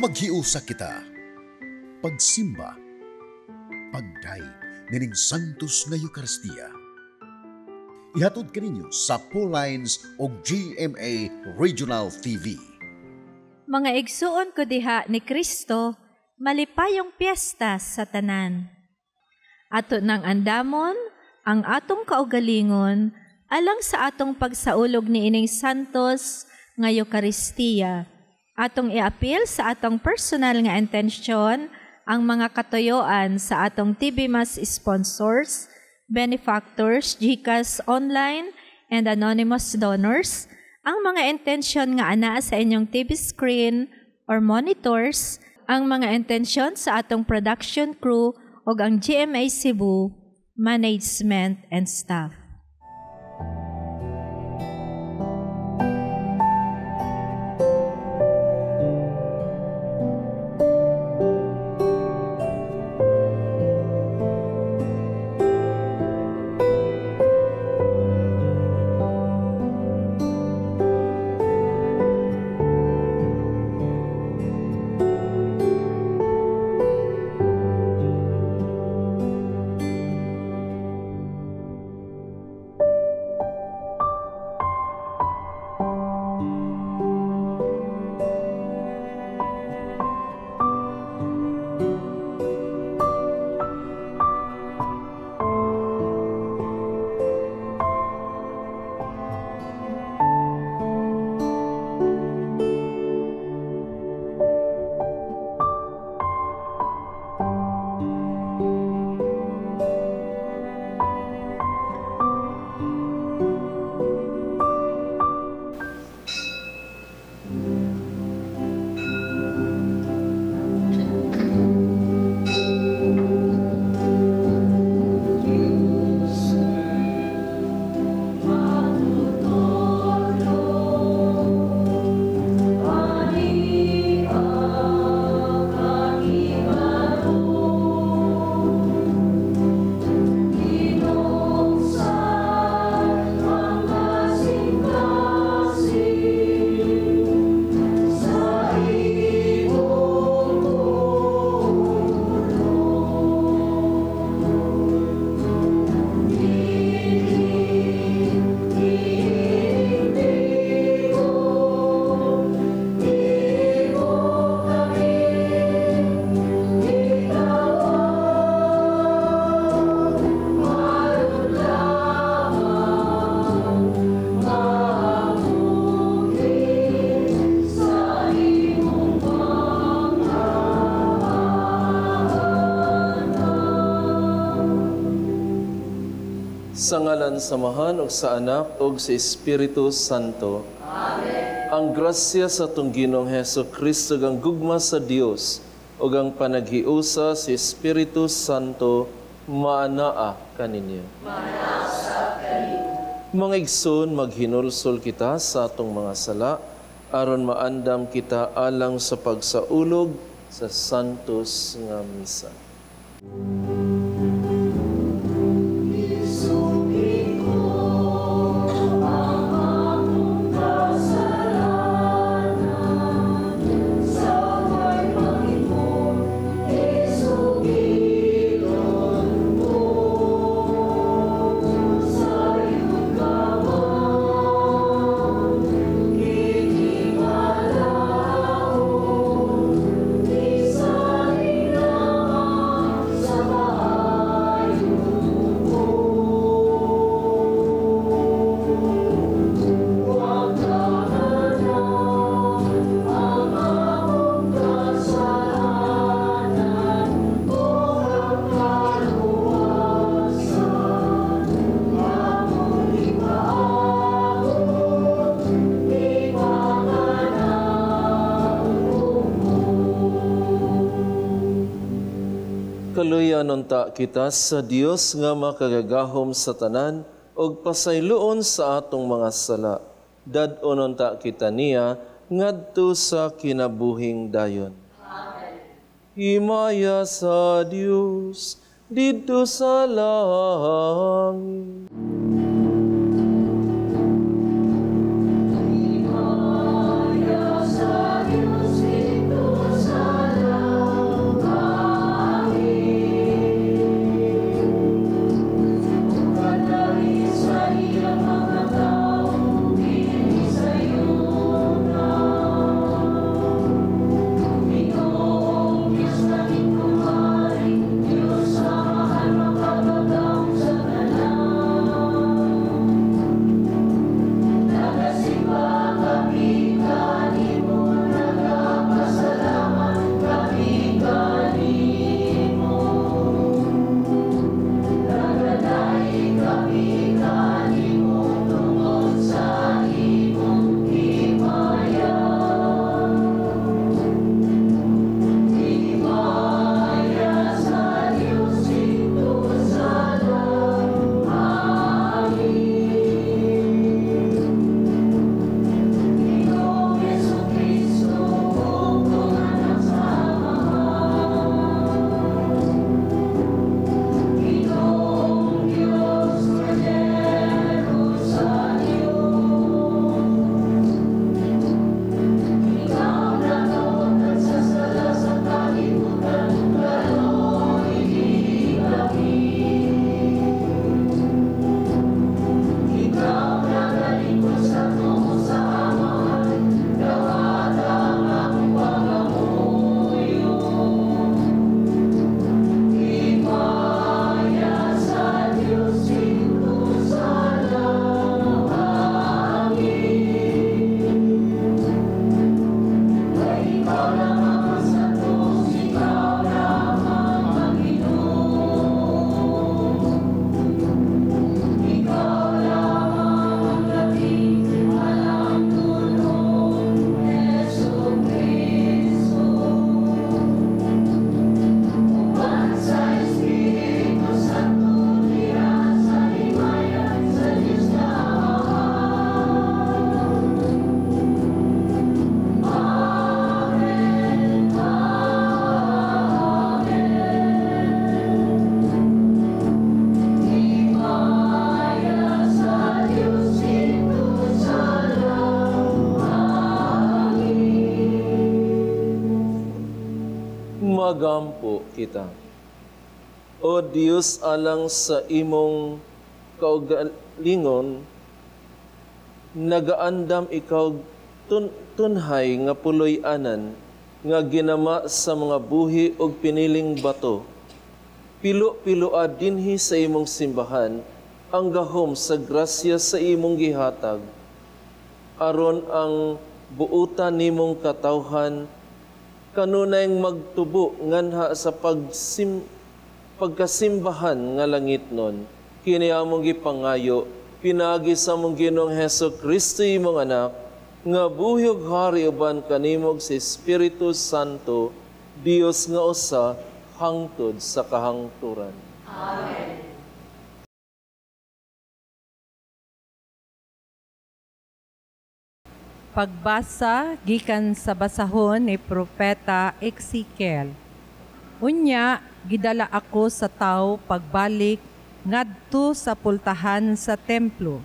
Maghiusa kita, pagsimba, pagdaig nining Santos nga Eucharistia. Ihatod kaninyo sa Pauline's o GMA Regional TV. Mga igsuon ko diha ni Kristo, malipayong piyesta sa tanan. Ato nang andamon, ang atong kaugalingon, alang sa atong pagsaulog ni ining Santos nga Eucharistia. Atong i-appeal sa atong personal nga intensyon, ang mga katuyoan sa atong TV Mas sponsors, benefactors, GCash online, and anonymous donors, ang mga intensyon nga ana sa inyong TV screen or monitors, ang mga intensyon sa atong production crew o ang GMA Cebu, management and staff. Sa ngalan samahan o sa anak o sa Espiritu Santo. Amen. Ang grasya sa atong Ginoong Hesus Kristo ang gugma sa Dios o ang panaghiusa sa Espiritu Santo maanaa kaninyo. Maanaa kaninyo. Mga igsoon, maghinulsol kita sa atong mga sala aron maandam kita alang sa pagsaulog sa Santos nga Misa. Kaluyan unta kita sa Dios nga makagagahom sa tanan og pasayloon sa atong mga sala. Dad-on unta kita niya ngadto sa kinabuhing dayon. Amen. Himaya sa Dios didto sa langit. Himaya sa Dios didto sa Magampo kita. O Dios, alang sa imong kaugalingon, nagaandam ikaw tunhay nga puloy-anan, nga ginama sa mga buhi og piniling bato. Pilo-piloa dinhi sa imong simbahan, ang gahom sa grasya sa imong gihatag, aron ang buutan nimong katawhan kanunay magtubo nganha sa pagkasimbahan nga langitnon. Kini among gipangayo, pinagi sa among Ginoong Heso Kristo imong anak, nga buhyog hari uban kanimog sa Espiritu Santo, Dios nga usa, hangtod sa kahangturan. Amen. Pagbasa gikan sa basahon ni Propeta Ezekiel. Unya, gidala ako sa tao pagbalik ngadto sa pultahan sa templo.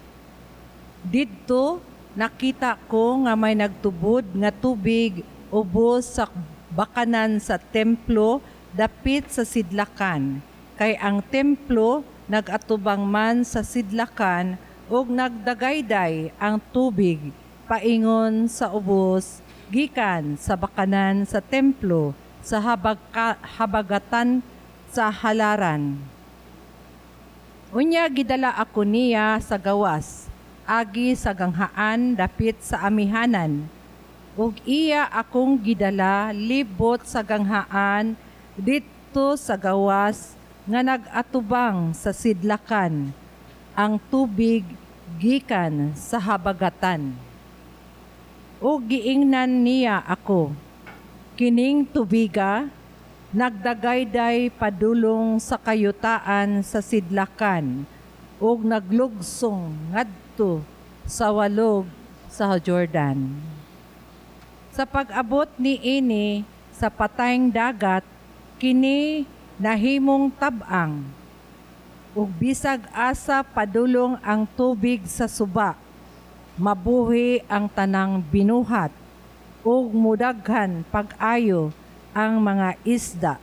Didto nakita ko nga may nagtubod nga tubig ubos sa bakanan sa templo dapit sa sidlakan. Kay ang templo nagatubang man sa sidlakan ug nagdagayday ang tubig paingon sa ubos gikan sa bakanan sa templo sa habagatan sa halaran. Unya gidala ako niya sa gawas, agi sa ganghaan dapit sa amihanan, ug iya akong gidala libot sa ganghaan dito sa gawas nga nagatubang sa sidlakan, ang tubig gikan sa habagatan. O giingnan niya ako, kining tubiga, nagdagayday padulong sa kayutaan sa sidlakan, ug naglugsong ngadto sa walog sa Jordan. Sa pag-abot ni ini sa patayng dagat, kini nahimong tabang, ug bisag asa padulong ang tubig sa suba, mabuhi ang tanang binuhat, ug mudaghan pag-ayo ang mga isda.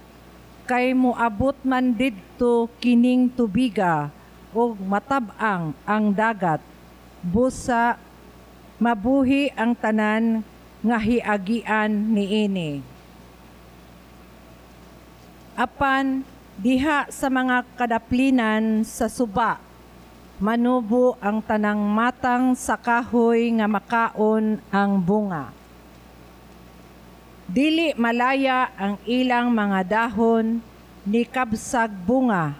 Kay moabot man didto kining tubiga, ug matabang ang dagat, busa mabuhi ang tanan nga hiagian niini. Apan diha sa mga kadaplinan sa suba, manubo ang tanang matang sa kahoy nga makaon ang bunga. Dili malaya ang ilang mga dahon ni kabsag bunga.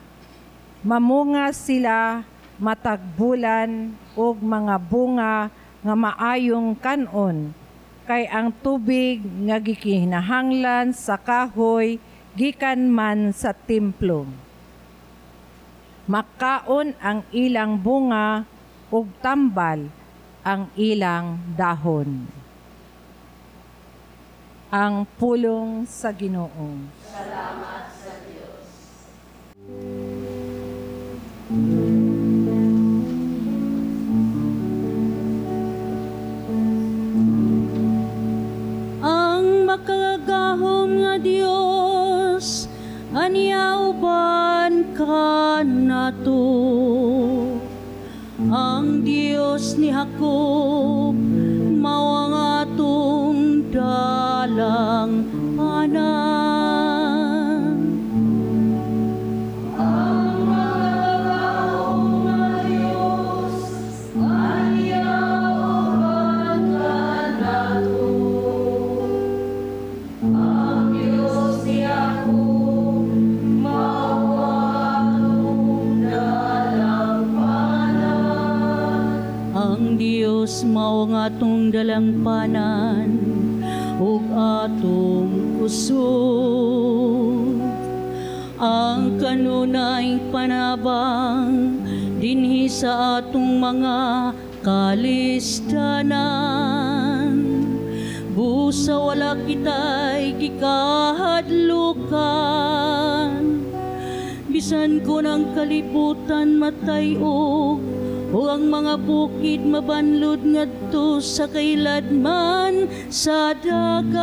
Mamunga sila matag bulan ug mga bunga nga maayong kanon, kay ang tubig nga gikinahanglan sa kahoy gikan man sa templo. Makaon ang ilang bunga ug tambal ang ilang dahon. Ang pulong sa Ginoo. Salamat sa Diyos. Ang makagahom nga Dios, anyauban ka nato. Ang Dios ni Jacob, mao ang atong dalang panan. Ang makagahom nga Dios, anyauban ka nato. Ang Dios ni Jacob, mao ang dalang panan. Ang Dios mao ang atong dalang panan ug atong kusog. Ang kanunayng panabang dinhi sa atong mga kalistanan. Busa wala kita'y gikahadlukan, bisan ko ng kalibutan matayog, o ang mga bukid mabanlod ngadto sa kailadman sa dagat.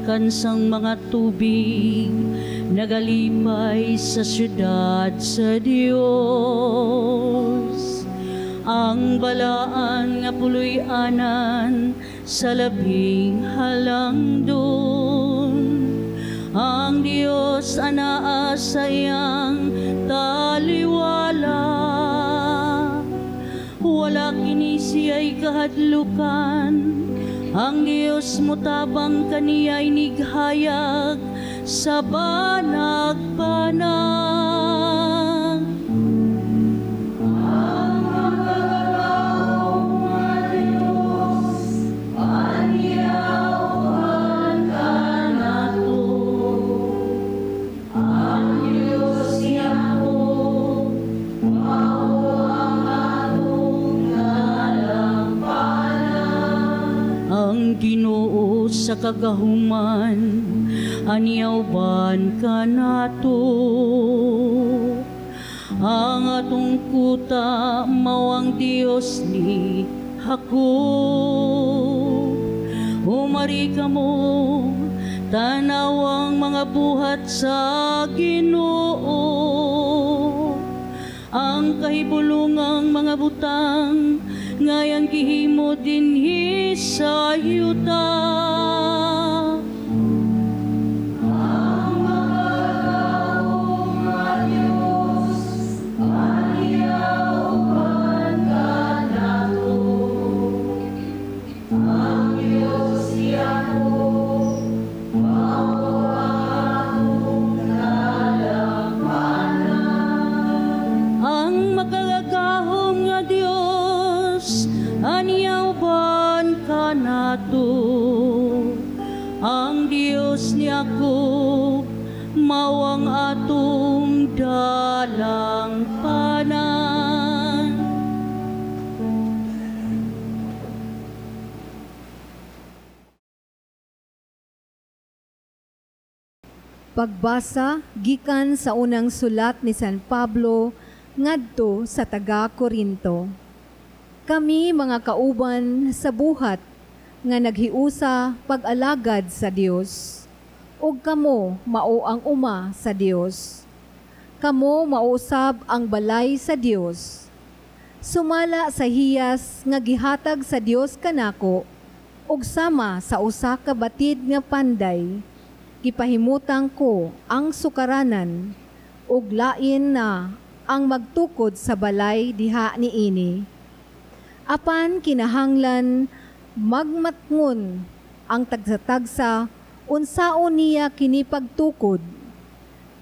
kansang mga tubig, nagalipay sa syudad sa Dios. Ang balaan nga puloy-anan sa labing halangdon. Ang Dios anaa sa iyang taliwala. Wala kini siya'y kahadlukan. Ang Dios mo tabang kaniya'y nighayag sa banag-banag. Ginoo sa kagahuman, anyawban ka nato. Ang atong kuta mawang Dios ni hako. Umari ka mo, tanawang mga buhat sa Ginoo. Ang kahibulungang mga butang, ngayang gihimo dinhi sa yuta. Ang magagaong nga Diyos, aniyawan ka nato. Ang Diyos niyako, mao ang atong kalangpanan. Ang magagaong nga Diyos, anyawban ka nato. Ang Dios niyako, mawang atong dalangpanan. Pagbasa gikan sa unang sulat ni San Pablo ngadto sa taga-Korinto. Kami mga kauban sa buhat nga naghiusa pag-alagad sa Dios. Ug kamo mao ang uma sa Dios. Kamo mausab ang balay sa Dios. Sumala sa hiyas nga gihatag sa Dios kanako ug sama sa usa ka batid nga panday, gipahimutang ko ang sukaranan ug lain na ang magtukod sa balay diha niini. Apan kinahanglan magmatngon ang tagsa-tagsa unsaon niya kini pagtukod.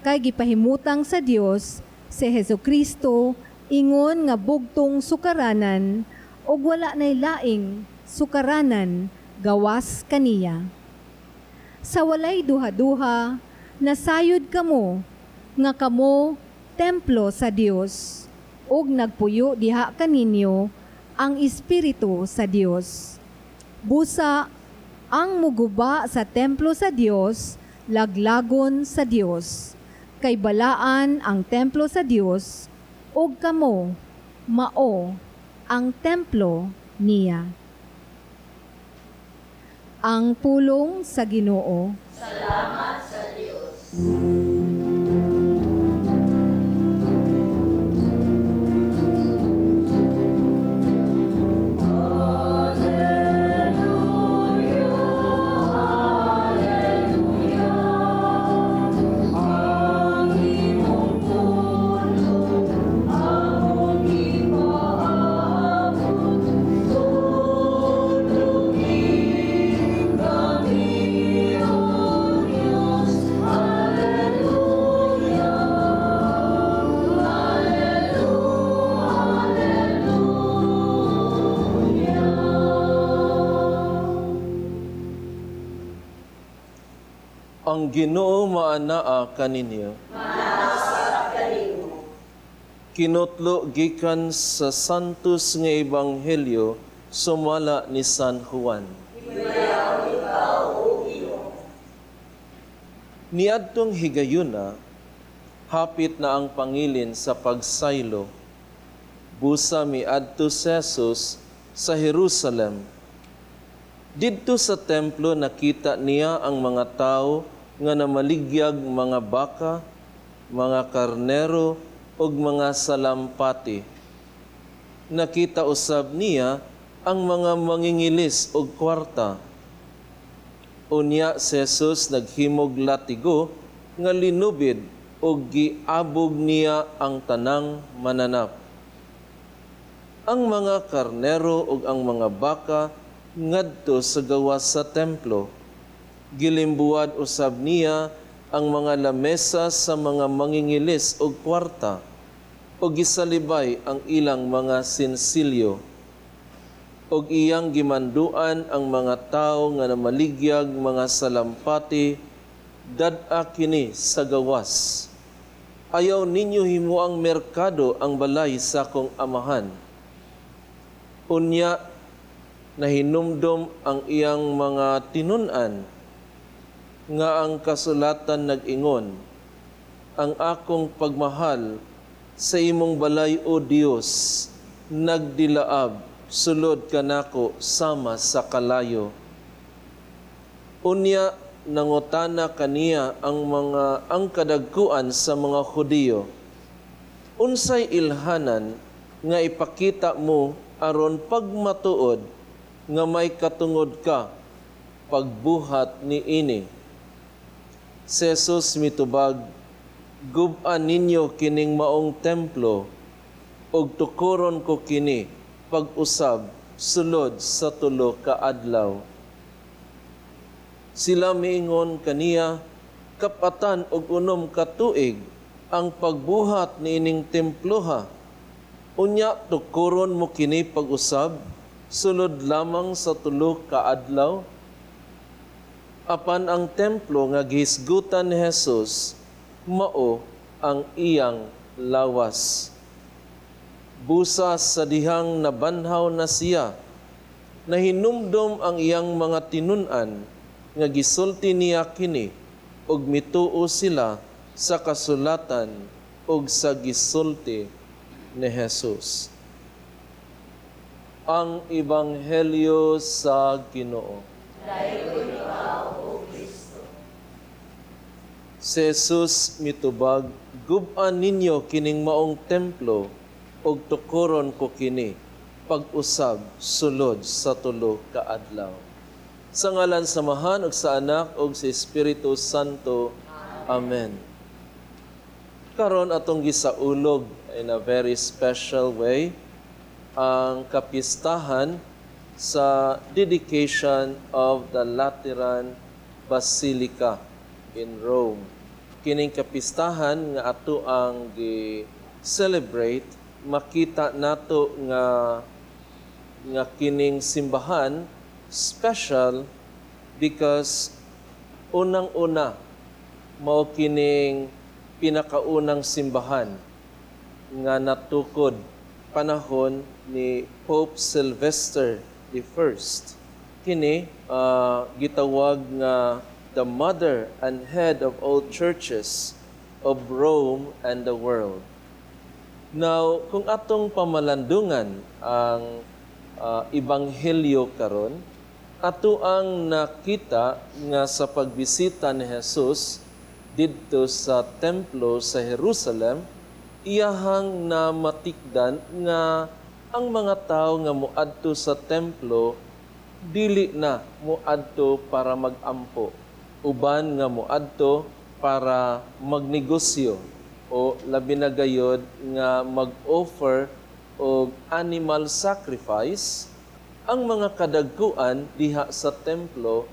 Kay gipahimutang sa Dios si Hesukristo ingon nga bugtong sukaranan ug wala nay laing sukaranan gawas kaniya. Sa walay duha-duha nasayod kamo nga kamo templo sa Dios ug nagpuyo diha kaninyo ang Espiritu sa Dios. Busa, ang muguba sa templo sa Dios, laglagon sa Dios. Kay balaan ang templo sa Dios, ug kamo, mao, ang templo niya. Ang pulong sa Ginoo. Salamat sa Diyos. Ang Ginoo maanaa kaninyo. Kinutlo gikan sa santos nga ebanghelyo sumala ni San Juan. Niadtong higayuna, hapit na ang pangilin sa pagsaylo. Busa miadto si Jesus sa Jerusalem. Didto sa templo nakita niya ang mga tao nga namaligyag mga baka, mga karnero, ug mga salampati. Nakita usab niya ang mga mangingilis og kwarta. Unya si Jesus naghimog latigo nga linubid ug giabog niya ang tanang mananap. Ang mga karnero ug ang mga baka ngadto sa gawas sa templo. Gilimbuad usab niya ang mga lamesa sa mga mangingilis ug kwarta ug gisalibay ang ilang mga sinsilyo. Og iyang gimanduan ang mga tao nga namaligyag mga salampati dad-a kini sa gawas. Ayaw ninyo himuang merkado ang balay sa akong amahan. Unya nahinumdom ang iyang mga tinun-an nga ang kasulatan nag-ingon, ang akong pagmahal sa imong balay o Dios nagdilaab sulod kanako sama sa kalayo. Unya nangutana kaniya ang kadagkuan sa mga Hudiyo. Unsay ilhanan nga ipakita mo aron pagmatuod nga may katungod ka pagbuhat ni ini. Si Jesus mitubag, gub-an ninyo kining maong templo ug tukuron ko kini pag-usab sulod sa tulo ka adlaw. Sila miingon kaniya, kapatan og unom ka tuig ang pagbuhat niining temploha. Unya tukuron mo kini pag-usab sulod lamang sa tulo ka adlaw. Apan ang templo nga gihisgutan ni Jesus mao ang iyang lawas. Busa sa dihang nabanhaw na siya, nahinumdom ang iyang mga tinun-an nga gisulti niya kini ug mituo sila sa kasulatan ug sa gisulti ni Jesus. Ang Ebanghelyo sa Ginoo. Si Jesus mitubag, gub-an ninyo kining maong templo ug tukuron ko kini pag-usab sulod sa tulo ka adlaw. Sa ngalan sa Amahan ug sa Anak ug sa Espiritu Santo. Amen. Karon atong gisaulog in a very special way ang kapistahan sa dedication of the Lateran Basilica in Rome. Kining kapistahan nga ato ang gi-celebrate, makita nato nga kining simbahan special because unang-una mao kining pinakaunang simbahan nga natukod panahon ni Pope Sylvester I. Kini gitawag nga the mother and head of all churches of Rome and the world. Now, kung atong pamalandungan ang Ebanghelyo karon, ato ang nakita nga sa pagbisita ni Jesus didto sa templo sa Jerusalem, iyahang na matikdan nga ang mga tao nga muadto sa templo dili na muadto para magampo, uban nga muadto para magnegosyo o labi na gayod nga mag-offer og animal sacrifice. Ang mga kadagkuan diha sa templo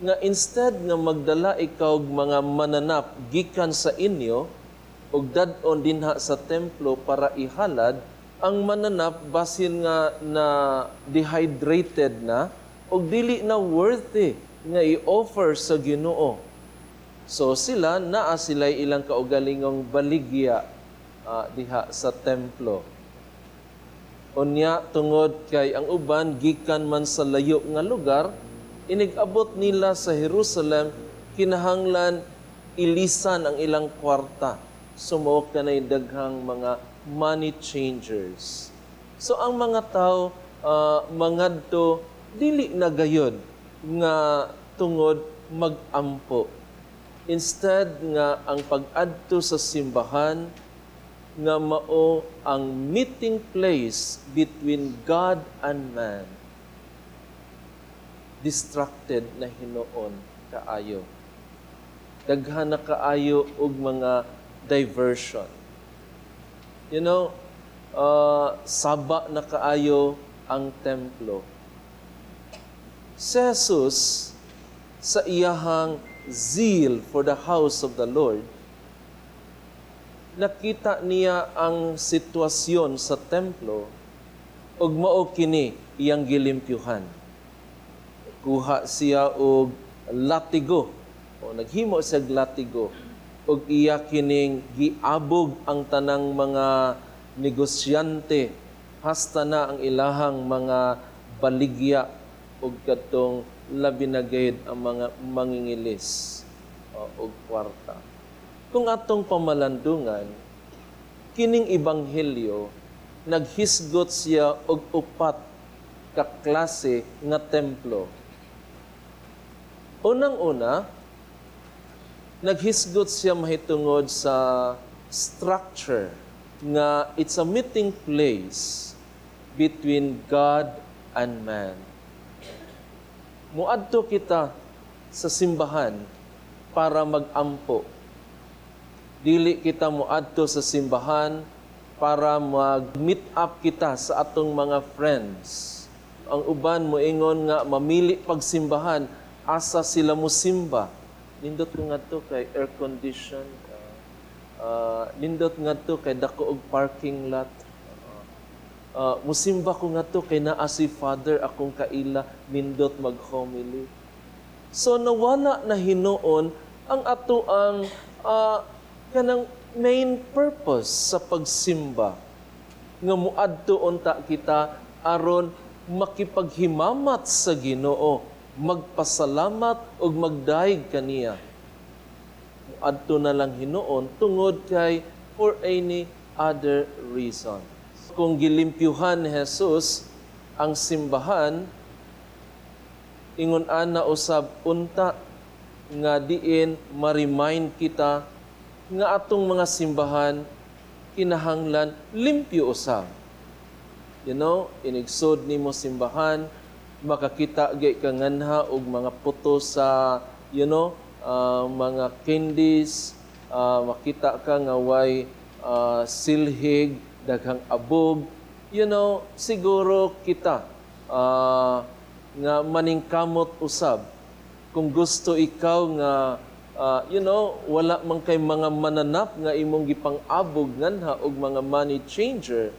nga instead nga magdala ikaw og mga mananap gikan sa inyo og dad-on dinha sa templo para ihalad, ang mananap basin nga na dehydrated na og dili na worthy nga i-offer sa Ginoo. So sila sila ilang kaugalingong baligya diha sa templo. Unya tungod kay ang uban gikan man sa layo nga lugar, inigabot nila sa Jerusalem, kinahanglan ilisan ang ilang kwarta. Sumuok na daghang mga money changers. So ang mga tao mangadto dili na gayud nga tungod mag-ampo. Instead nga ang pag-adto sa simbahan nga mao ang meeting place between God and man. Distracted na hinuon kaayo. Daghan na kaayo og mga diversion. Saba na kaayo ang templo. Si Jesus, sa iyahang zeal for the house of the Lord, nakita niya ang sitwasyon sa templo ug mao kini iyang gilimpyuhan. Kuha siya og latigo o naghimo siya og latigo ug iya kining giabog ang tanang mga negosyante hasta na ang ilahang mga baligya ug kadtong labi na gayud ang mga mangingilis o kwarta. Kung atong pamalandungan, kining ebanghelyo, naghisgot siya og upat ka klase nga templo. Unang-una, naghisgot siya mahitungod sa structure nga it's a meeting place between God and man. Muadto kita sa simbahan para mag-ampo. Dili kita muadto sa simbahan para mag-meet up kita sa atong mga friends. Ang uban moingon nga mamili pagsimbahan, asa sila musimba. Nindot ko ngadto kay air condition. Nindot ngadto kay dako og parking lot. Musimba ko ngadto kay naa si Father akong kaila, nindot mag-homily. So nawala na hinuon ang ato ang kanang main purpose sa pagsimba nga muadto unta kita aron makipaghimamat sa Ginoo, magpasalamat ug magdaig kaniya. Muadto na lang hinuon tungod kay for any other reason. Kung gilimpyuhan ni Jesus ang simbahan, ingon ana usab unta nga diin ma-remind kita nga atong mga simbahan kinahanglan limpyo usab. Inigsod nimo simbahan, makakita gay ka nganha og mga puto sa mga candies, makita ka nga way silhig, daghang abog. Siguro kita nga maningkamot usab kung gusto ikaw nga wala man kay mga mananap nga imong gipang-abog nganha og mga money changer,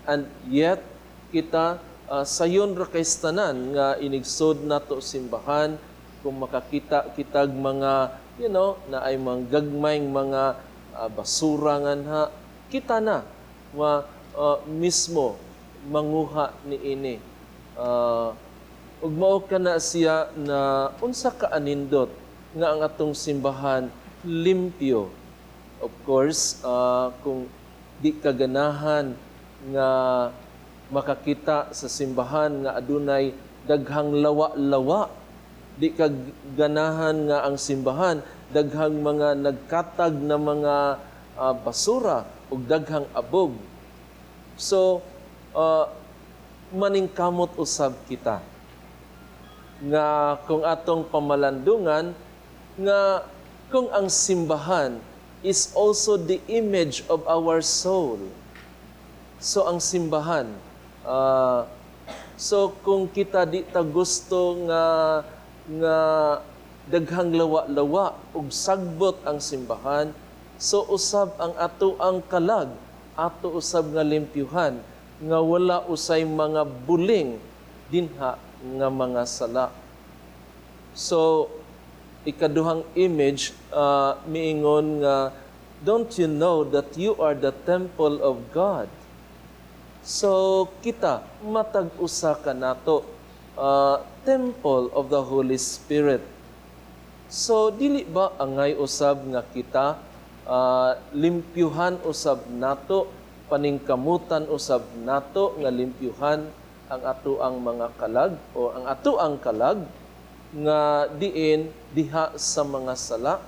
and yet kita sayon ra kay tanan nga inigsod nato simbahan kung makakita kitag mga na ay mga gagmayng mga basura nganha, kita na mismo manguha niini. Ug mao kana siya na unsa ka anindot nga ang atong simbahan limpyo. Of course, kung di kaganahan nga makakita sa simbahan nga adunay daghang lawa-lawa, di kaganahan nga ang simbahan daghang mga nagkatag na mga basura ug daghang abog. So, maningkamot usab kita nga kung atong pamalandungan nga kung ang simbahan is also the image of our soul. So ang simbahan, so kung kita di ta gusto nga daghang lawa-lawa ug sagbot ang simbahan, so usab ang ato ang kalag, ato usab nga limpyuhan nga wala usay mga buling dinha nga mga sala. So ikaduhang image, miingon nga, don't you know that you are the temple of God? So kita matag-usa ka nato, temple of the Holy Spirit. So dili ba angay usab nga kita limpyuhan usab nato, paningkamutan usab nato nga limpyuhan ang atuang mga kalag o ang atuang kalag nga diin diha sa mga sala.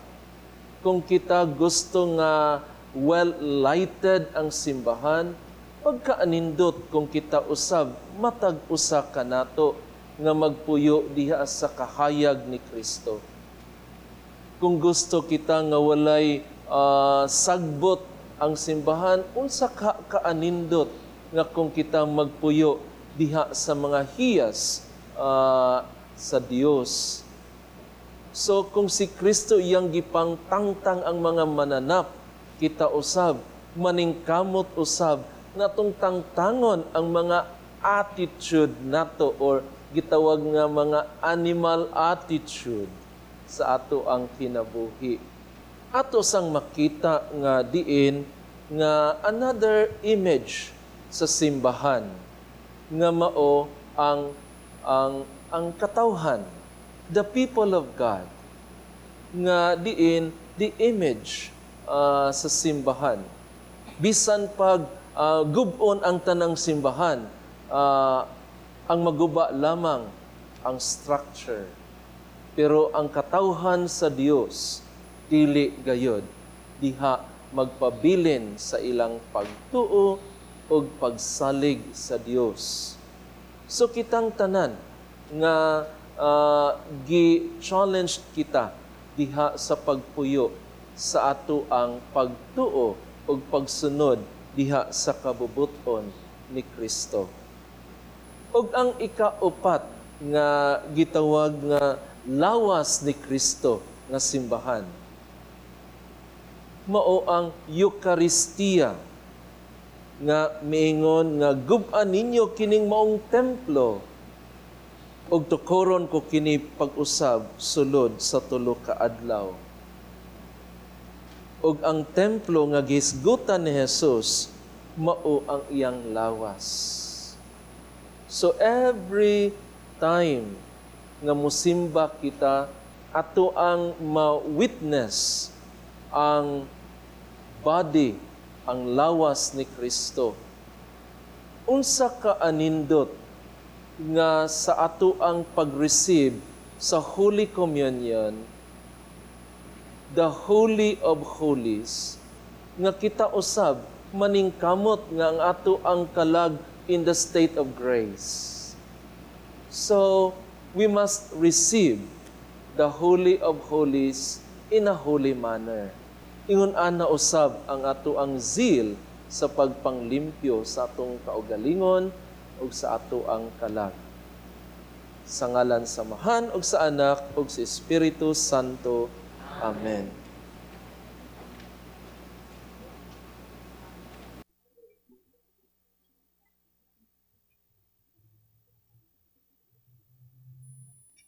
Kung kita gusto nga well-lighted ang simbahan, pagkaanindot kung kita usab, matag usa ka nato nga magpuyo diha sa kahayag ni Kristo. Kung gusto kita nga walay sagbot ang simbahan, unsa ka kaanindot nga kung kita magpuyo diha sa mga hiyas sa Dios. So kung si Kristo iyang gipang tangtang ang mga mananap, kita usab, maningkamot usab, natong tangtangon ang mga attitude nato or gitawag nga mga animal attitude sa ato ang kinabuhi. Ato sang makita nga diin nga another image sa simbahan nga mao ang katawhan, the people of God, nga diin the image sa simbahan. Bisan pag gubon ang tanang simbahan, ang maguba lamang ang structure. Pero ang katawhan sa Dios dili gayod, diha magpabilin sa ilang pagtuo o pagsalig sa Dios. So kitang tanan nga gi-challenge kita diha sa pagpuyo sa ato ang pagtuo o pagsunod diha sa kabubuton ni Kristo. Og ang ikaupat nga gitawag nga lawas ni Kristo nga simbahan mao ang Eucharistia nga miingon nga gub-an ninyo kining maong templo og tukoron ko kini pag-usab sulod sa tulo ka adlaw. Og ang templo nga gisgutan ni Jesus mao ang iyang lawas. So every time nga musimba kita, ato ang ma-witness ang body, ang lawas ni Kristo. Unsa ka anindot nga sa ato ang pag-receive sa Holy Communion, the Holy of Holies, nga kita usab maningkamot nga ang ato ang kalag in the state of grace. So, we must receive the Holy of Holies in a holy manner. Ingon ana usab ang ato ang zeal sa pagpanglimpyo sa atong kaugalingon ug sa ato ang kalag. Sa ngalan sa Amahan ug sa Anak ug sa Espiritu Santo. Amen.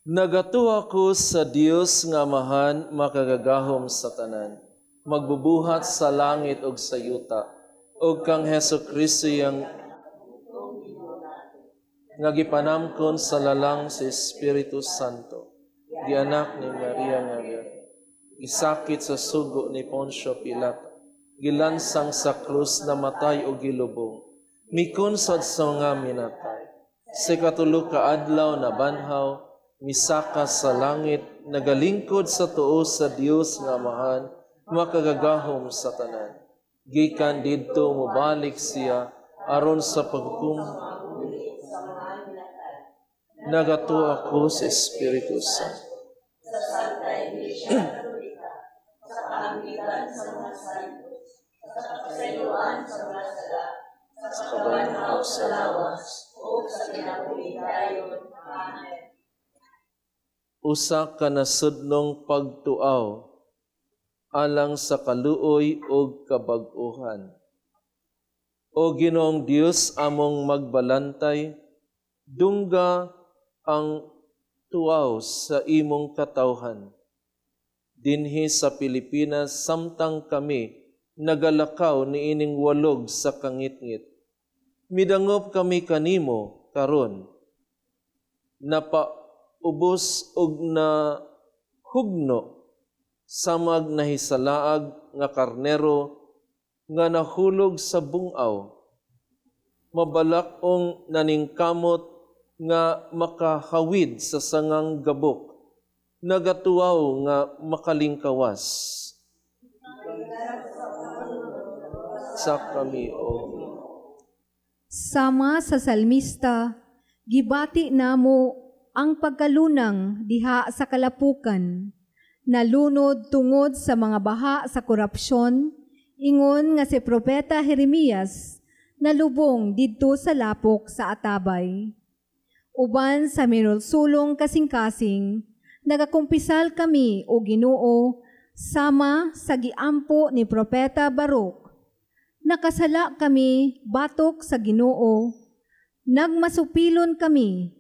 Nagatuwa ko sa Dios nga Amahan makagagahom sa tanan, magbubuhat sa langit ug sa yuta, ug kang Hesukristo yang nga gipanamkon sa lalang sa Espiritu Santo, gianak ni Maria nga gisakit sa sugo ni Poncio Pilato, gilansang sa krus, namatay o gilubong, mikunsad sa mga minatay. Sa katulo ka adlaw na banhaw, misaka sa langit, nagalingkod sa tuo sa Dios nga Amahan, makagagahom sa tanan. Gikan didto mobalik siya aron sa paghukom. Nagatuwa ko sa Espiritu Santo. Sa Santa Iglesia Katolika, sa kaamitan sa mga santos, sa kasayuan sa mga sala, sa kabanhaw sa lawas, o sa kinabuhi dayon. Amen. Usa ka nasudnong pagtuaw alang sa kaluoy ug kabag-ohan. O Ginoong Dios among magbalantay, dungga ang tuaw sa imong katawhan. Dinhi sa Pilipinas, samtang kami nagalakaw niining walog sa kangitngit. Midangop kami kanimo karon, napaubos og na hugno samag nahisalaag nga karnero nga nahulog sa bungaw. mabalakong naningkamot nga makahawid sa sangang gabok, nagatuaw nga makalingkawas. Sa kami, O Sama sa salmista, gibati namo ang pagkalunang diha sa kalapukan, nalunod tungod sa mga baha sa korupsyon, ingon nga si Propeta Jeremias, nalubong didto sa lapok sa atabay. Uban sa minulsulong kasing-kasing, nagakumpisal kami o Ginoo, sama sa giampo ni Propeta Baruk. Nakasala kami batok sa Ginoo, nagmasupilon kami,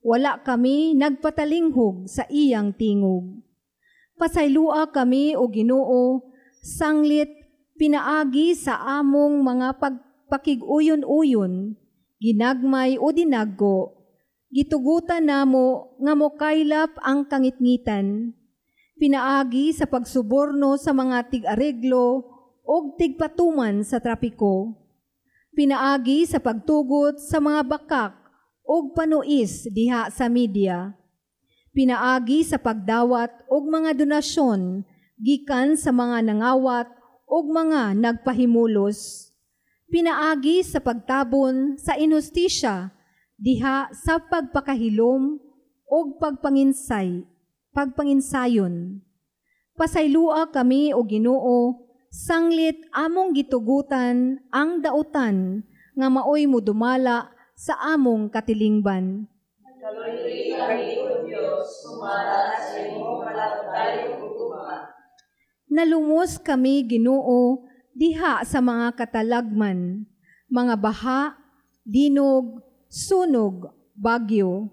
wala kami nagpatalinghog sa iyang tingog. Pasaylua kami o Ginoo, sanglit pinaagi sa among mga pagpakiguyon-uyon, ginagmay o dinaggo, gitugutan namo nga mokaylap ang kangitngitan, pinaagi sa pagsuborno sa mga tig-areglo o tigpatuman sa trapiko, pinaagi sa pagtugot sa mga bakak o panuis diha sa media, pinaagi sa pagdawat og mga donasyon gikan sa mga nangawat og mga nagpahimulos, pinaagi sa pagtabon sa inustisya diha sa pagpakahilom og pagpanginsayon. Pasaylua kami o Ginoo, sanglit among gitugutan ang dautan nga maoy mudumala sa among katilingban. Kaluy kami o Diyos, sumala sa imong malapdayong ugma. Nalumos kami Ginoo diha sa mga katalagman, mga baha, dinog, sunog, bagyo.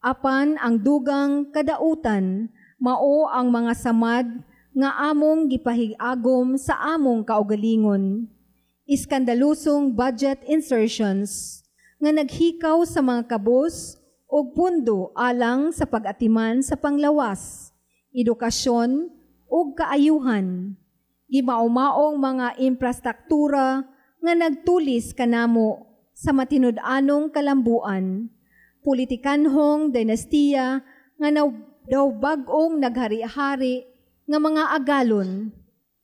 Apan ang dugang kadautan, mao ang mga samad nga among gipahig-agom sa among kaugalingon. Iskandalusong budget insertions nga naghikaw sa mga kabos o pundo alang sa pag-atiman sa panglawas, edukasyon o kaayuhan. Gimaumaong mga infrastruktura nga nagtulis kanamo sa matinud-anong kalambuan, politikanhong dinastiya nga daw bag-ong naghari-hari nga mga agalon,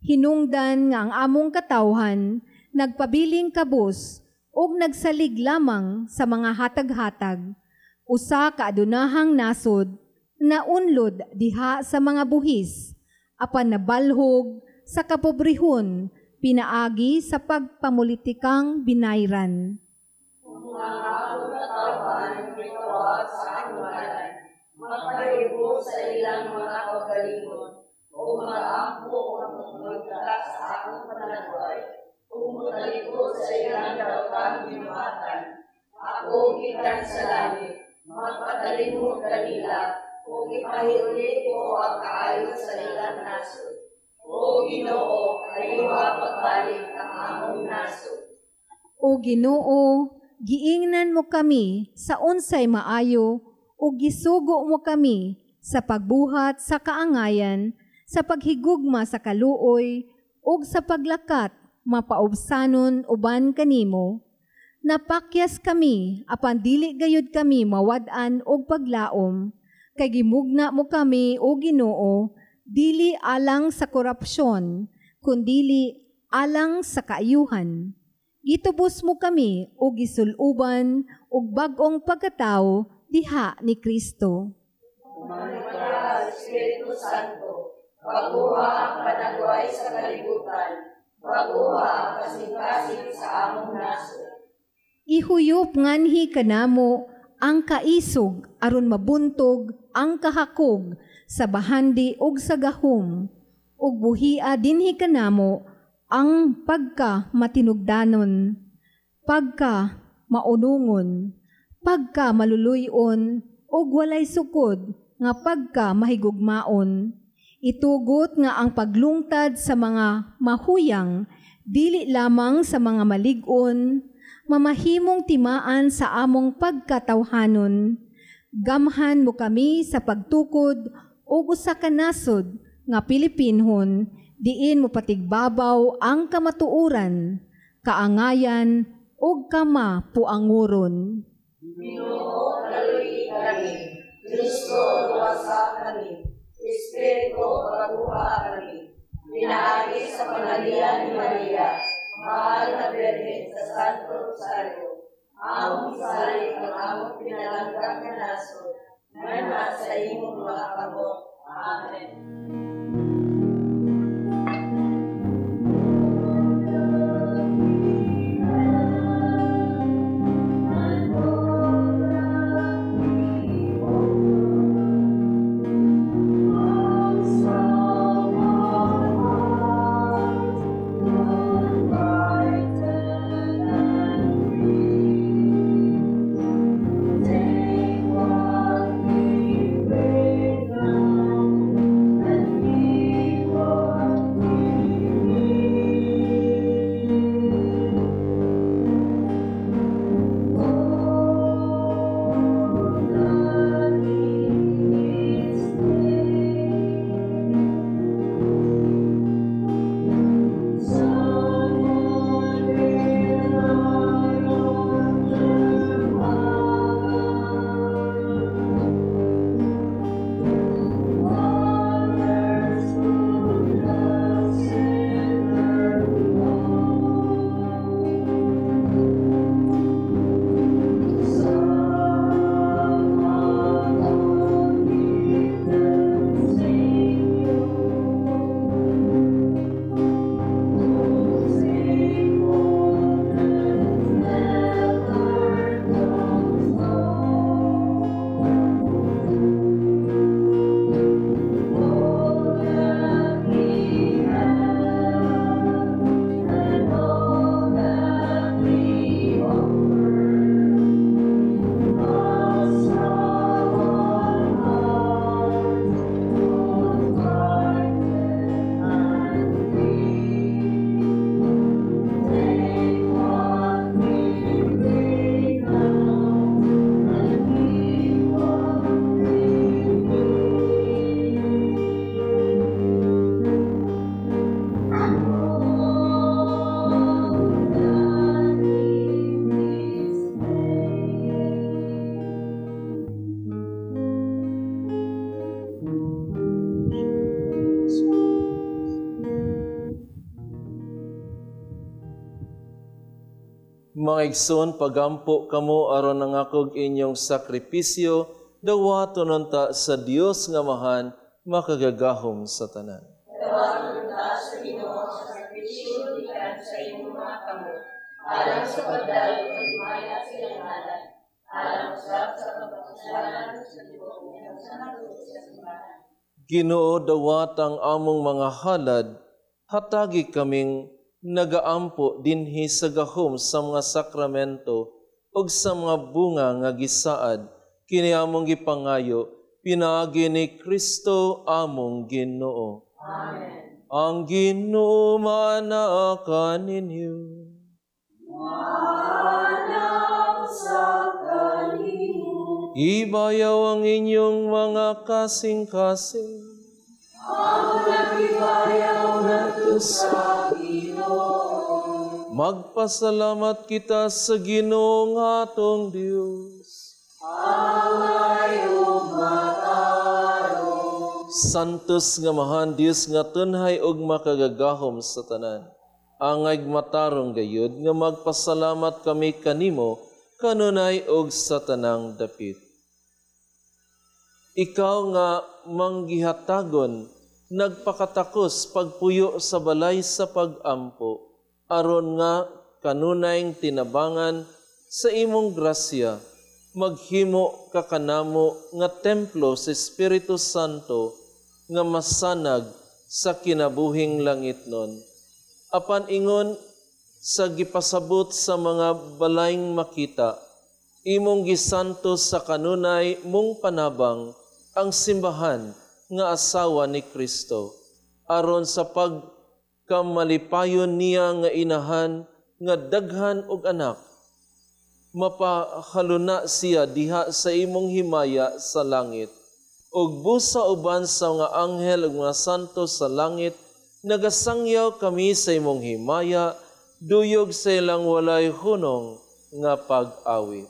hinungdan nga ang among katawhan, nagpabiling kabos o nagsalig lamang sa mga hatag-hatag, usa ka adunahang nasod na unlod diha sa mga buhis, apan nabalhog sa kapobrehon, pinaagi sa pagpamulitikang binayran. Mga akong katawhan, bitawat sa akong ngalan, magpalibo sa ilang mga kaugalingon, o mag-ampo ang magdala sa akong panalagway, o magalibo sa ilang dautang binumatan. Ako gikan sa langit, magpatalimod kanila, o ipahiuli ko ang kaayo sa ilang nasod. O Ginoo, ayuha pagbalik ang among nasod. O Ginoo, giingnan mo kami sa unsay maayo, o gisugo mo kami sa pagbuhat sa kaangayan, sa paghigugma sa kaluoy, ug sa paglakat, mapaubsanon uban kanimo. Napakyas kami, apan dili gayud kami mawad-an og paglaom, kay gimugna mo kami o Ginoo, dili alang sa korupsyon, kundili alang sa kaayuhan. Gitubos mo kami o gisuluban og bag-ong pagkatao diha ni Kristo. Umanipala, Espiritu Santo, baguha ang panagway sa kalibutan, baguha ang kasing-kasing sa among nasod. Ihuyop nganhi kanamo ang kaisog aron mabuntog ang kahakog sa bahandi ug sa gahom, ug buhia dinhi kanamo ang pagka matinugdanon, pagka maunungon, pagka maluluyon, ug walay sukod nga pagka mahigugmaon. Itugot nga ang paglungtad sa mga mahuyang, dili lamang sa mga malig-on, mamahimong timaan sa among pagkatawhanon. Gamhan mo kami sa pagtukod ug usa ka nasod nga Pilipinhon, diin mo patigbabaw ang kamatuuran, kaangayan ug kama puanguron. Ginoo, kaluy kami. Kristo, luwasa kami. Espiritu, pagbuha kami. Pinaagi sa panalian ni Maria, mahal na Birhen sa Santo Rosario, among sali ang among pinalanggang na nasod, na sa imong mga kamot. Amen. Mga igsoon, pagampo kamo aron nangakog inyong sakripisyo, dawaton unta sa Dios nga mahan, makagagahom sa tanan. Dawaton unta sa Ginoo sa sakripisyo gikan sa imong mga kamot, alang sa pagdalo ug himaya sa iyang ngalan, alang sa kapagpasalanan sa Dios sa naluto sa simbahan. Ginoo, dawat ang among mga halad, hatagi kaming nagaampo dinhi sa gahom sa mga sakramento ug sa mga bunga nga gisaad kini among gipangayo pinaagi ni Kristo among Ginoo. Amen. Ang Ginoo manaa kaninyo. Manaa sa kaninyo. Ibayaw ang inyong mga kasing-kasing. Ang nagibayaw nato sa Ginoo. Magpasalamat kita sa Ginoo nga atong Dios. Angay ug matarong. Santos nga mahan Dios nga tunhay ug makagagahom sa tanan. Angay matarong gayud nga magpasalamat kami kanimo kanunay og sa tanang dapit. Ikaw nga manggihatagon, nagpakatakos pagpuyo sa balay sa pagampo, aron nga kanunayng tinabangan sa imong grasya, maghimo kakanamo nga templo sa Espiritu Santo nga masanag sa kinabuhing langitnon. Apan ingon sa gipasabot sa mga balayng makita, imong gisanto sa kanunay mong panabang ang simbahan nga asawa ni Kristo, aron sa pagkamalipayon niya nga inahan nga daghan og anak, mapahaluna siya diha sa imong himaya sa langit, ug busa uban sa mga anghel ug mga santo sa langit, nagasangyaw kami sa imong himaya, duyog sa ilang walay hunong nga pag-awit.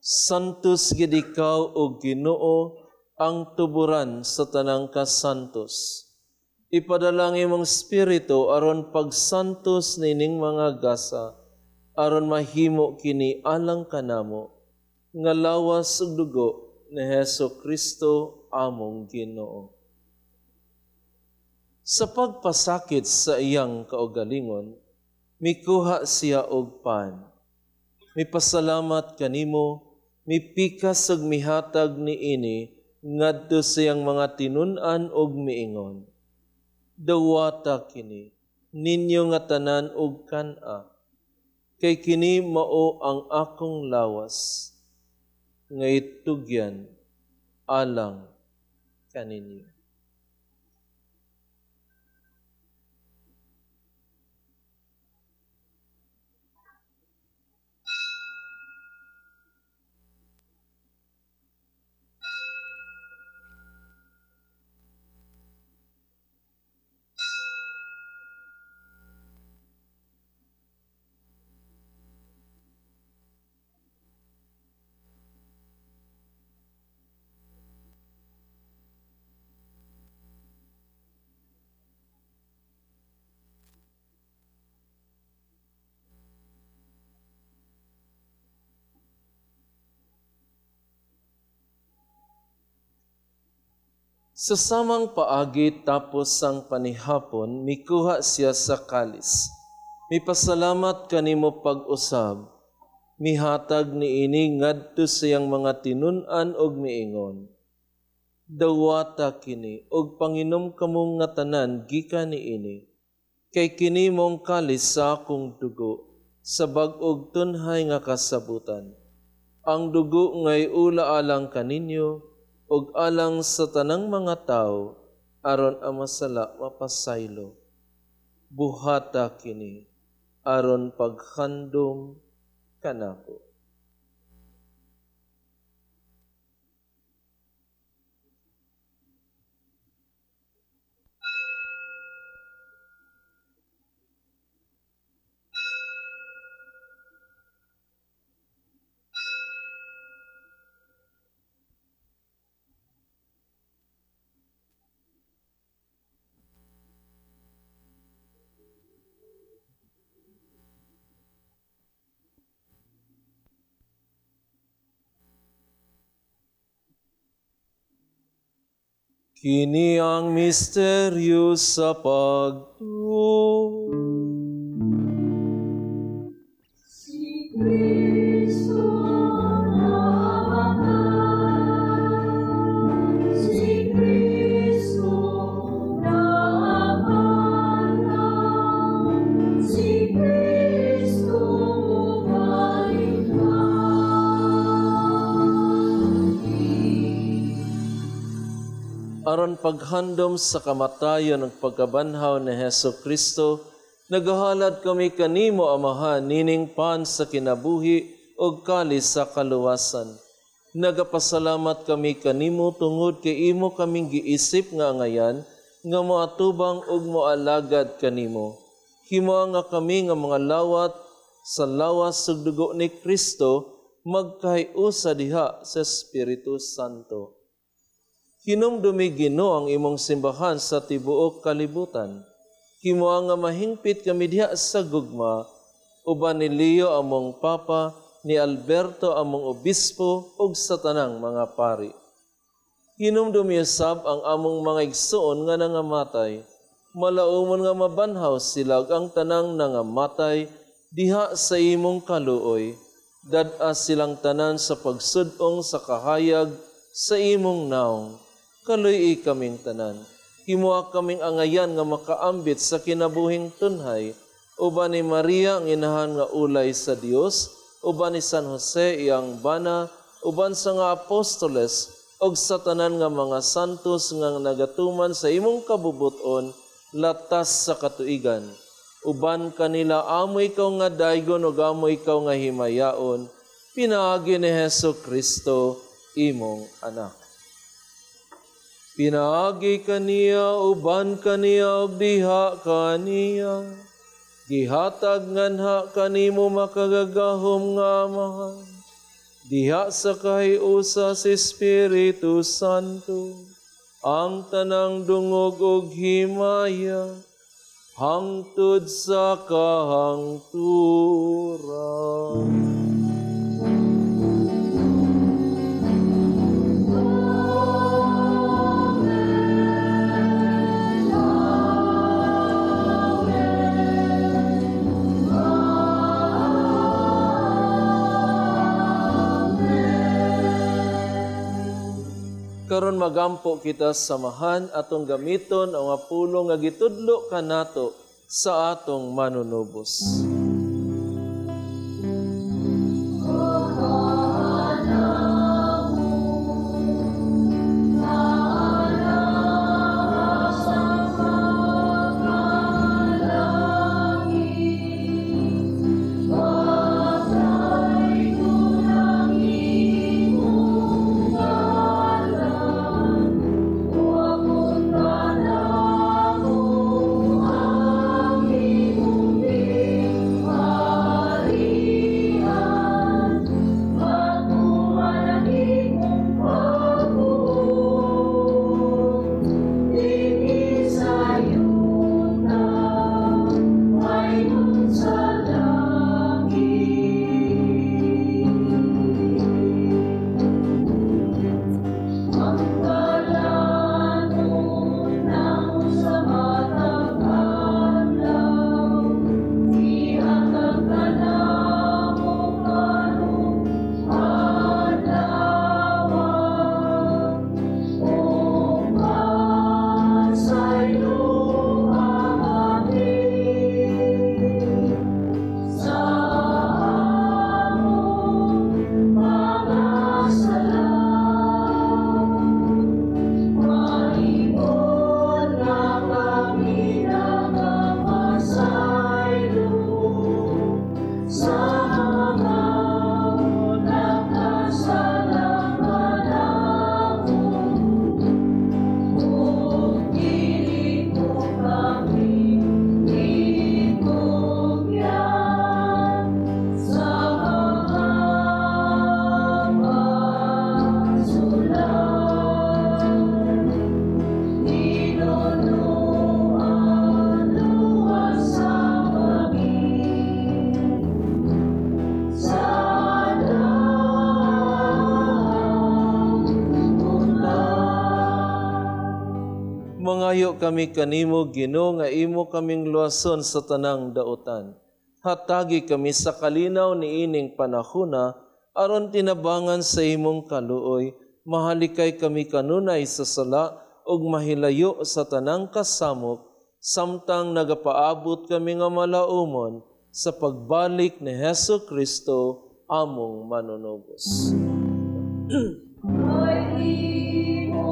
Santos gid ikaw o Ginoo ang tuburan sa tanang kasantos. Ipadala ang imong Espiritu aron pagsantos nining mga gasa, aron mahimo kini alang kanamo, nga lawas ug dugo ni Hesus Kristo among Ginoo. Sa pagpasakit sa iyang kaugalingon, mikuha siya og pan. Mipasalamat kanimo, mipikas ug mihatag niini ngadto siyang mga tinun-an ug miingon. Dawata kini ninyo nga tanan og kan-a, kay kini mao ang akong lawas nga itugyan alang kaninyo. Sa samang paagi tapos sang panihapon, mikuha siya sa kalis. Mipasalamat kanimo pag-usab, mihatag niini ngadto siyang mga tinun-an og miingon. Dawata kini og panginom kamong nga tanan gikan niini, kay kini mong kalis sa akong dugo, sa bag-og tunhay nga kasabutan. Ang dugo ngay ula alang kaninyo, og alang sa tanang mga tao, aron ang masala mapasaylo. Buhata kini, aron paghandom kanako. Kini ang misteryo sa pagtuo. Si Kristo namatay, si Kristo namatay, si Kristo balik lagi. aron paghandom sa kamatayon ug pagkabanhaw ni Hesus Kristo, nagahalad kami kanimo, Amahan, nining pan sa kinabuhi ug kalis sa kaluwasan. Nagapasalamat kami kanimo tungod kay imo kaming giisip nga angayan, nga moatubang ug moalagad kanimo. Himoa nga kami nga mga lawat sa lawas ug dugo ni Kristo, magkahiusa diha sa Espiritu Santo. Hinumdumi Ginoo ang imong simbahan sa tibuok kalibutan. Himoa nga mahingpit kami diha sa gugma, uban ni Leo among Papa, ni Alberto among Obispo, ug sa tanang mga pari. Hinumdumi usab ang among mga igsoon nga nangamatay, malaumon nga mabanhaw sila ug ang tanang nangamatay diha sa imong kaluoy, dad-a silang tanan sa pagsudong sa kahayag sa imong naong. Kaluy kaming tanan. Himoa kaming angayan nga makaambit sa kinabuhing tunhay, uban ni Maria ang inahan nga ulay sa Dios, uban ni San Jose iyang bana, uban sa nga apostoles, og sa tanan nga mga santos nga nagatuman sa imong kabubuton, latas sa katuigan. Uban kanila amo ikaw nga daygon ug amo ikaw nga himayaon, pinaagi ni Hesus Kristo, imong anak. Pinaagi kaniya, uban kaniya, ug diha kaniya. Gihatag nganha kanimo makagagahom nga Amahan. Diha sa kahiusa sa Espiritu Santo, ang tanang dungog ug himaya, hangtod sa kahangturan. Karon magampo kita samahan atong gamiton ang apulo nga gitudlo kanato sa atong manunubos. Mangayo kami kanimo, Ginoo, nga imo kaming luwason sa tanang dautan. Hatagi kami sa kalinaw ni ining panahona, aron tinabangan sa imong kaluoy, mahalikay kami kanunay sa sala, ug mahilayo sa tanang kasamok, samtang nagapaabot kami nga malaumon sa pagbalik ni Hesus Kristo, among manunubos. Lord, imo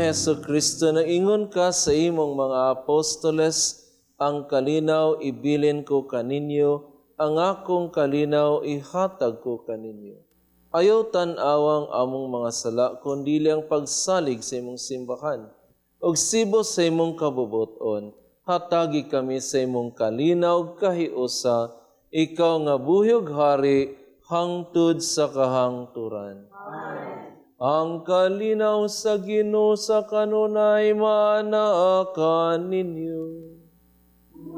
Heso Kristo, na ingon ka sa imong mga apostoles, ang kalinaw ibilin ko kaninyo, ang akong kalinaw ihatag ko kaninyo. Ayaw tan-awang among mga sala, kundi ang pagsalig sa imong simbahan. Og sibo sa imong kabubuton, hatagi kami sa imong kalinaw kahiusa, ikaw nga buhyog hari, hangtod sa kahangturan. Amen. Ang kalinaw sa Ginoo sa kanunay manaakan ninyo.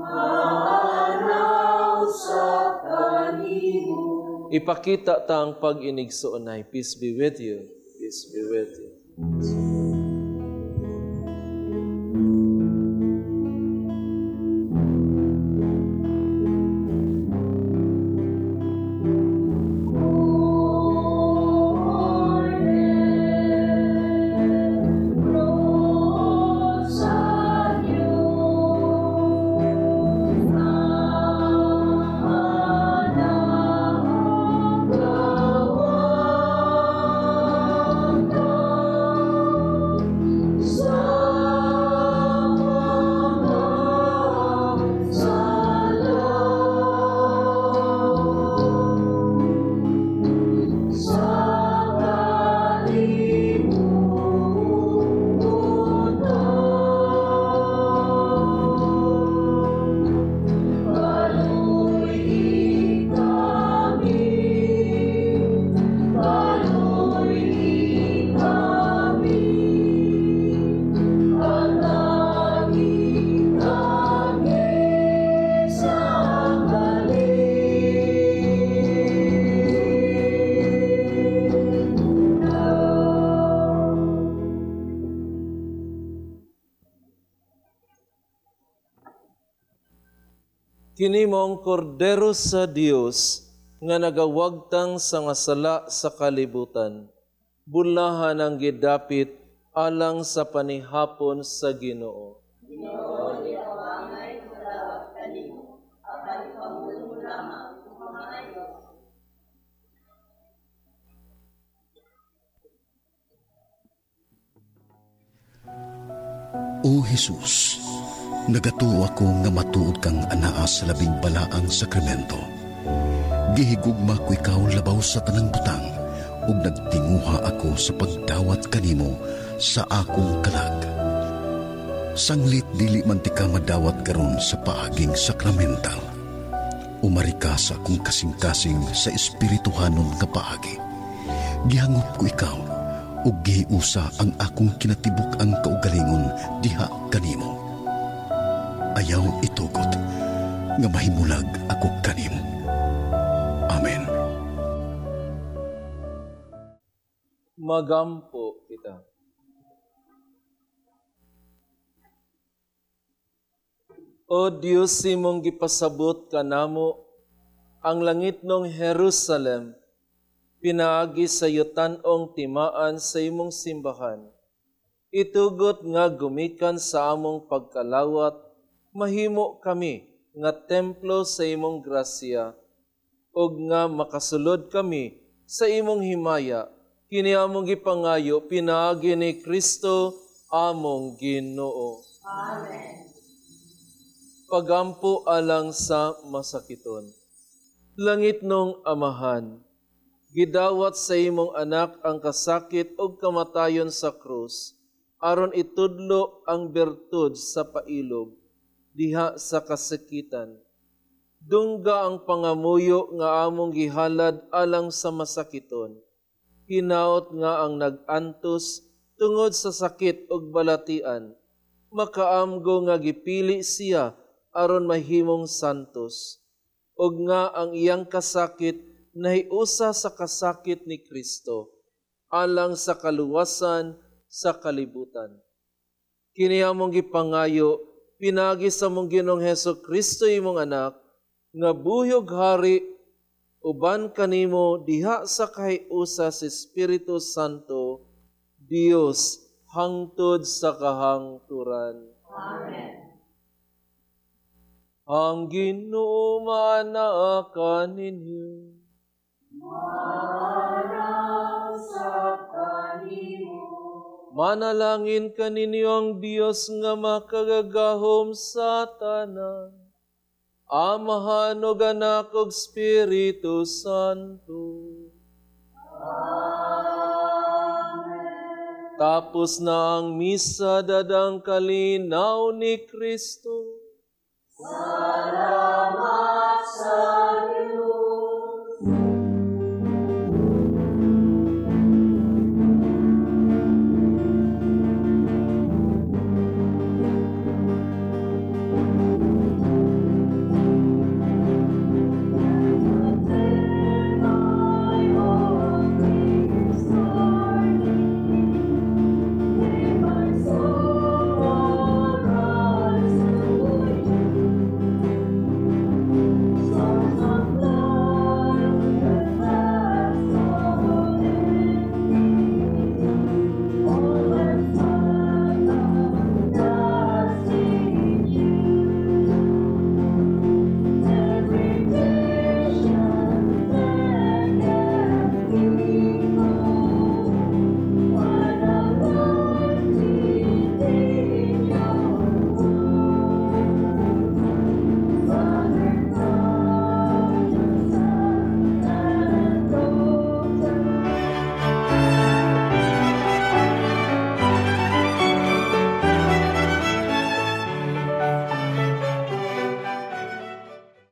Manaw sa kanimo. Ipakita ta ang pag-inigsoonay. Peace be with you. Peace be with you. Kini mong kordero sa Dios nga nagawagtang sa nga sala sa kalibutan, bulahan ang gidapit alang sa panihapon sa Ginoo. Ginoo, gitawangay kulawag kanimo, apan ipamulong lamang ang mga ayo. O Jesus, nagatuo ako nga matuod kang anaa sa labing balaang sakramento. Gihigugma ko ikaw labaw sa tanang butang, ug nagtinguha ako sa pagdawat kanimo sa akong kalag. Sanglit dili man ti ka madawat karon sa paaging sakramental. Umari ka sa akong kasing-kasing sa espirituhanon nga paagi. Gihangop ko ikaw, ug gihiusa ang akong kinatibuk ang kaugalingon diha kanimo. Ayaw itugot nga mahimulag ako kanimo. Amen. Magampo kita. O Diyos, imong gipasabot kanamo ang langit ng Jerusalem, pinaagi sa yutan-ong timaan sa imong simbahan. Itugot nga gumikan sa among pagkalawat, mahimo kami nga templo sa imong grasya, og nga makasulod kami sa imong himaya, kini among gipangayo, pinaagi ni Kristo among Ginoo. Amen. Pagampo alang sa masakiton. Langit nung Amahan, gidawat sa imong anak ang kasakit o kamatayon sa krus, aron itudlo ang bertud sa pailog, diha sa kasakitan. Dungga ang pangamuyo nga among gihalad alang sa masakiton. Hinaot nga ang nag-antos tungod sa sakit ug balatian. Makaamgo nga gipili siya aron mahimong santos. Ug nga ang iyang kasakit nahiusa sa kasakit ni Kristo alang sa kaluwasan sa kalibutan. Kini among gipangayo, pinagi sa mong Ginoong Heso Kristo imong anak, nga buhyog hari uban kanimo diha sa kahiusa sa Espiritu Santo, Dios hangtod sa kahangturan. Amen. Ang Ginoo manaakan ninyo. Manaw sa kanimo. Manalangin kaninyo ang Dios nga makagagahom sa tanan. Amahan ug Anak ug Espiritu Santo. Amen. Tapos na ang misa, dadang kalinaw ni Kristo. Salamat sa Diyos.